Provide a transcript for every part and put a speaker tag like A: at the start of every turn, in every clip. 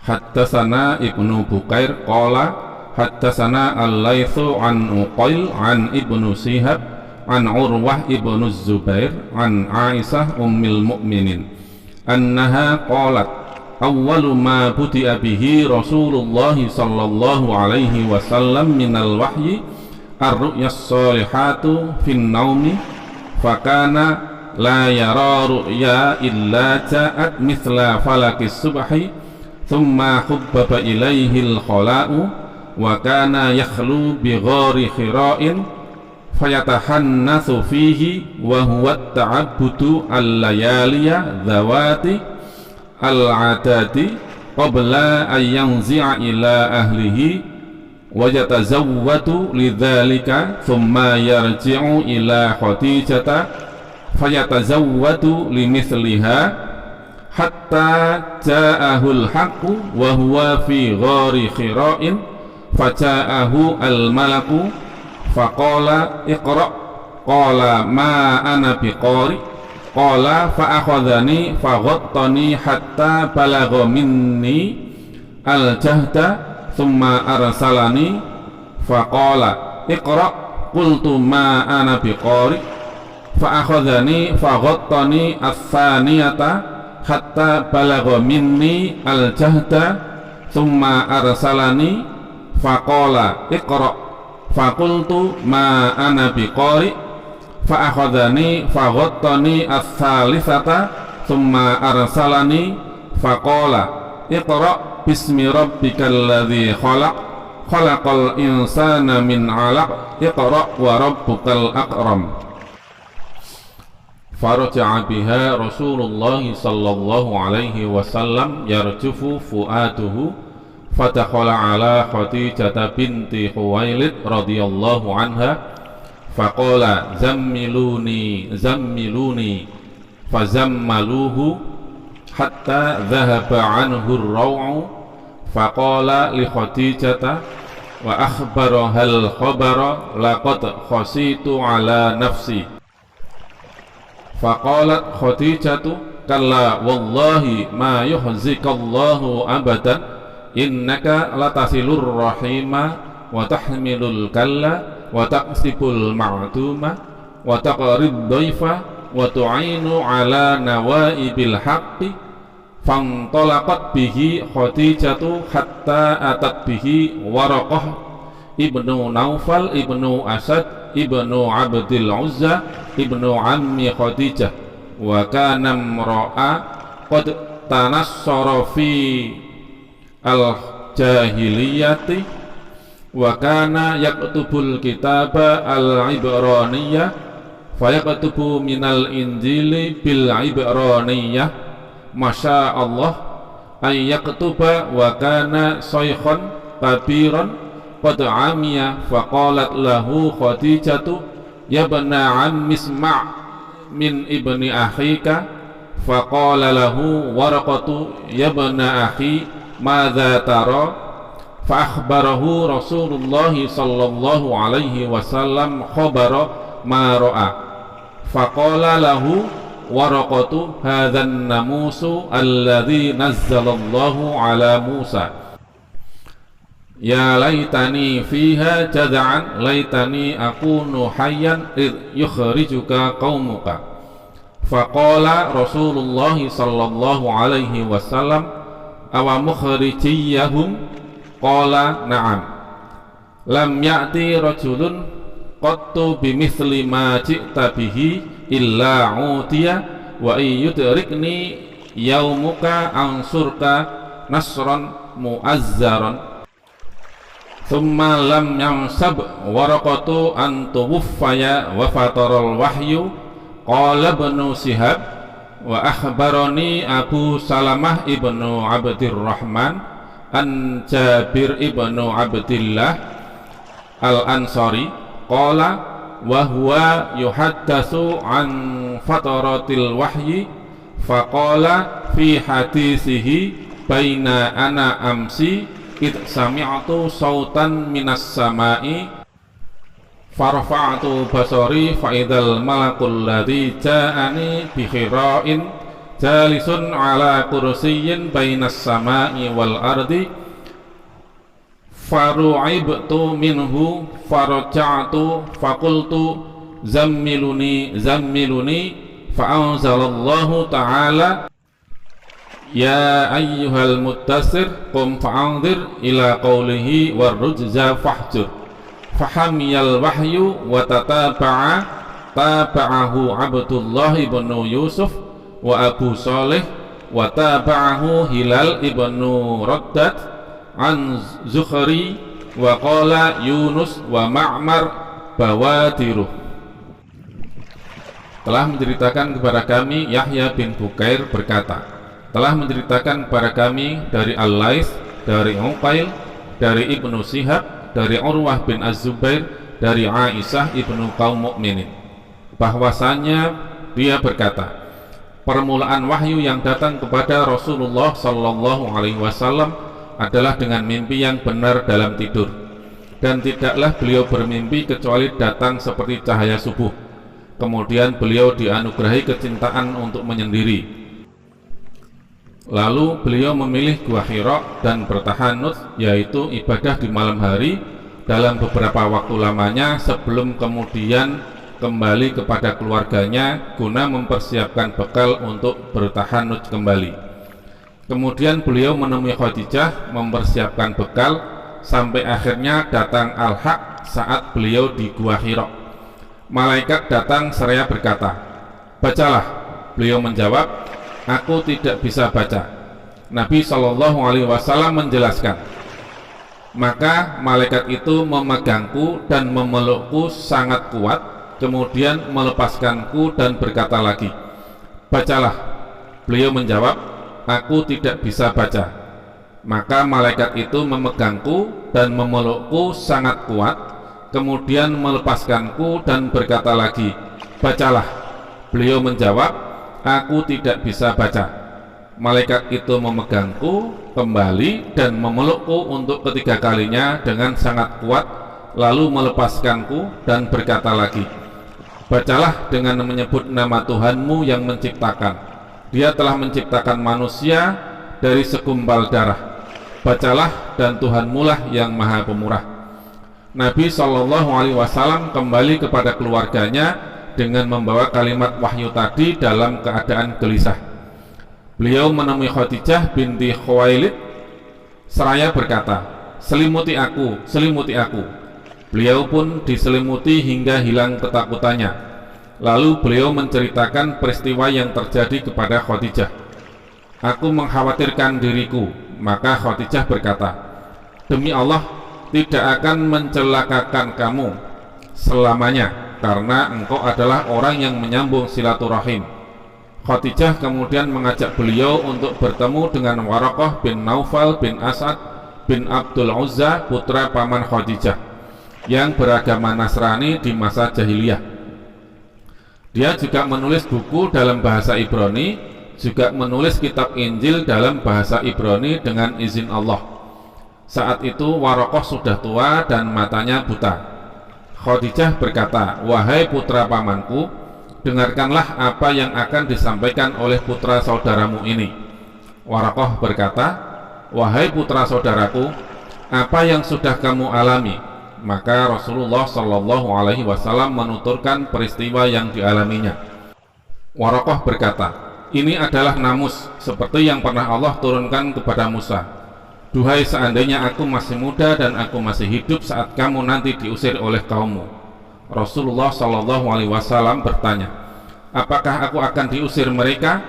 A: Haddatsana Ibnu Bukair qala haddatsana Al-Laitsu an Uqail an Ibnu Shihab an Urwah Ibnu Zubair an Aisyah ummil mu'minin annaha qalat awwalu ma budi'a bihi Rasulullah sallallahu alaihi wasallam minal wahyi ar-ru'yas salihatu fin naumi fakana la yara ru'ya illa ja'at mithla falakis subhi thumma khubbaba ilaihil khala'u wa kana yakhlu bi ghari khira'in fayatahannathu fihi wa huwa at-ta'abbudu al-layaliya dhawati al-'adadi qabla an yanzi'a ila ahlihi wa yatazawwadu lidzalika thumma yarji'u ila Khadijata fayatazawwadu limithliha hatta ja'ahul haqqu wa huwa fi ghari khira'in faja'ahu al-malaku faqala iqra' qala ma ana biqari qala fa'akhadhani faghattani hatta balagha minni al-jahda thumma arsalani faqala iqra' qultu ma ana biqari fa'akhadhani faghattani ats-tsaniyata hatta balagha minni al-jahda thumma arsalani faqala iqra' faqultu ma ana biqari fa'akhadhani faghattani ats-tsalitsata thumma arsalani faqala iqra' bismi rabbikal ladzi khalaq khalaqal insana min 'alaq iqra' wa rabbukal akram. Faraja'a biha Rasulullah sallallahu alaihi wasallam yarjufu fu'aduhu fadakhala ala Khadijah binti Khuwailid radhiyallahu anha faqala zammiluni zammiluni fazammaluhu hatta dhahaba anhu ar-raw'u faqala li Khadijah wa akhbaraha al-khabara laqad khasitu ala nafsi faqalat Khadijatu kalla wallahi ma yuhzikallahu abadan innaka latasilur rahima wa tahmilul kalla wa taqsibul ma'duma wa taqrid dhaifa wa tu'inu ala nawaibil haqqi fantalaqat bihi Khadijatu hatta atat bihi Waraqah ibnu Naufal ibnu Asad ibnu Abdil Uzza ibnu ammi Khadijah wa kana imra'a qad tanassara fi al-jahiliyati wa kana yaktubul kitaba al-ibraniyah fa yaktubu minal injili bil ibraniyah masya Allah ay yaktuba wa kana shaykhan kabiran qad amiya faqalat lahu Khadijatu ya bana ammi isma' min ibni akhika faqala lahu Waraqatu ya bana akhi madza tara fa akhbarahu Rasulullah sallallahu alaihi wasallam khabara ma ra'a faqala lahu Waraqatu hadzan namusu alladzi nazzalallahu ala Musa ya laitani fiha jad'an laitani akunu hayyan id yukhrijuka qaumuka faqala Rasulullah sallallahu alaihi wasallam awa mukhrijiyahum qala na'am lam ya'ti rajulun qattu bimithli ma ji'ta bihi illa utiya wa yudrikni yaumuka ansurka nasran mu'azzaran thumma lam yansab Waraqatu an tuwfaya wa fataral wahyu qala ibnu Shihab wa akhbarani Abu Salamah ibnu Abdirrahman an Jabir ibnu Abdillah al-Ansari qala wa huwa yuhaddatsu an fataratil wahyi faqala fi hadisihi baina ana amsi id sami'tu sautan minas sama'i farfa'tu basari fa'idal malakul ladzi ja'ani bi khira'in jalisun ala kursiyyin bainas samai wal ardi faru'ibtu minhu faraja'tu faqultu zammiluni fa'anzalallahu ta'ala ya ayyuhal muttassir qum fa'anzir ila qawlihi warrujza fahjur fahamiyal wahyu wa taba'ahu Abdullah ibn Yusuf wa Abu Salih wa taba'ahu Hilal ibn Raddad an Zukhri wa qala Yunus wa Ma'mar bawadiruh. Telah menceritakan kepada kami Yahya bin Bukair berkata, telah menceritakan kepada kami dari Al-Lais, dari Uqail, dari Ibnu Shihab, dari Urwah bin Az-Zubair, dari Aisyah ibnu kaum mukminin, bahwasanya dia berkata, permulaan wahyu yang datang kepada Rasulullah sallallahu alaihi wasallam adalah dengan mimpi yang benar dalam tidur, dan tidaklah beliau bermimpi kecuali datang seperti cahaya subuh. Kemudian beliau dianugerahi kecintaan untuk menyendiri. Lalu beliau memilih Gua Hira dan bertahanut, yaitu ibadah di malam hari dalam beberapa waktu lamanya sebelum kemudian kembali kepada keluarganya guna mempersiapkan bekal untuk bertahanut kembali. Kemudian beliau menemui Khadijah mempersiapkan bekal sampai akhirnya datang Al-Haq saat beliau di Gua Hira. Malaikat datang seraya berkata, bacalah. Beliau menjawab, aku tidak bisa baca. Nabi SAW menjelaskan, maka malaikat itu memegangku dan memelukku sangat kuat, kemudian melepaskanku dan berkata lagi, bacalah. Beliau menjawab, aku tidak bisa baca. Maka malaikat itu memegangku dan memelukku sangat kuat, kemudian melepaskanku dan berkata lagi, bacalah. Beliau menjawab, aku tidak bisa baca. Malaikat itu memegangku kembali dan memelukku untuk ketiga kalinya dengan sangat kuat, lalu melepaskanku dan berkata lagi, bacalah dengan menyebut nama Tuhanmu yang menciptakan. Dia telah menciptakan manusia dari segumpal darah. Bacalah, dan Tuhanmu lah yang maha pemurah. Nabi SAW kembali kepada keluarganya dengan membawa kalimat wahyu tadi dalam keadaan gelisah. Beliau menemui Khadijah binti Khuwailid seraya berkata, selimuti aku, selimuti aku. Beliau pun diselimuti hingga hilang ketakutannya. Lalu beliau menceritakan peristiwa yang terjadi kepada Khadijah. Aku mengkhawatirkan diriku. Maka Khadijah berkata, demi Allah, tidak akan mencelakakan kamu selamanya, karena engkau adalah orang yang menyambung silaturahim. Khadijah kemudian mengajak beliau untuk bertemu dengan Waraqah bin Naufal bin Asad bin Abdul Uzza, putra paman Khadijah, yang beragama Nasrani di masa jahiliyah. Dia juga menulis buku dalam bahasa Ibrani, juga menulis kitab Injil dalam bahasa Ibrani dengan izin Allah. Saat itu Waraqah sudah tua dan matanya buta. Khadijah berkata, wahai putra pamanku, dengarkanlah apa yang akan disampaikan oleh putra saudaramu ini. Waraqah berkata, wahai putra saudaraku, apa yang sudah kamu alami? Maka Rasulullah SAW menuturkan peristiwa yang dialaminya. Waraqah berkata, ini adalah namus seperti yang pernah Allah turunkan kepada Musa. Duhai seandainya aku masih muda dan aku masih hidup saat kamu nanti diusir oleh kaummu. Rasulullah SAW bertanya, apakah aku akan diusir mereka?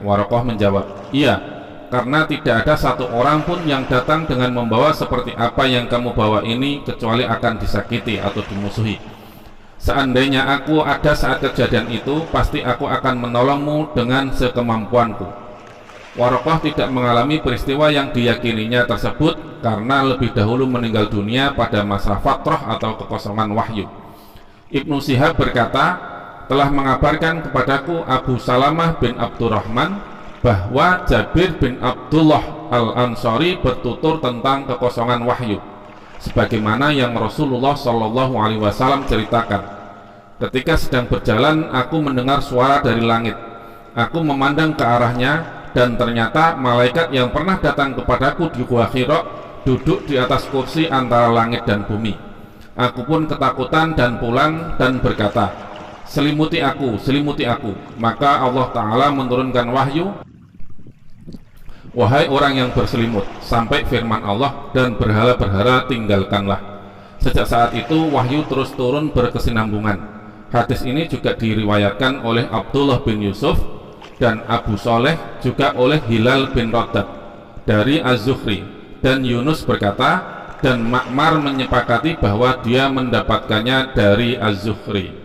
A: Waraqah menjawab, iya, karena tidak ada satu orang pun yang datang dengan membawa seperti apa yang kamu bawa ini kecuali akan disakiti atau dimusuhi. Seandainya aku ada saat kejadian itu, pasti aku akan menolongmu dengan sekemampuanku. Waraqah tidak mengalami peristiwa yang diyakininya tersebut karena lebih dahulu meninggal dunia pada masa fatrah atau kekosongan wahyu. Ibnu Shihab berkata, telah mengabarkan kepadaku Abu Salamah bin Abdurrahman bahwa Jabir bin Abdullah Al-Ansari bertutur tentang kekosongan wahyu, sebagaimana yang Rasulullah SAW ceritakan. Ketika sedang berjalan, aku mendengar suara dari langit. Aku memandang ke arahnya, dan ternyata malaikat yang pernah datang kepadaku di Gua Hira duduk di atas kursi antara langit dan bumi. Aku pun ketakutan dan pulang dan berkata, selimuti aku, selimuti aku. Maka Allah Ta'ala menurunkan wahyu, wahai orang yang berselimut, sampai firman Allah, dan berhala-berhala tinggalkanlah. Sejak saat itu wahyu terus turun berkesinambungan. Hadis ini juga diriwayatkan oleh Abdullah bin Yusuf dan Abu Soleh, juga oleh Hilal bin Raddad dari Az-Zuhri. Dan Yunus berkata, dan Ma'mar menyepakati bahwa dia mendapatkannya dari Az-Zuhri.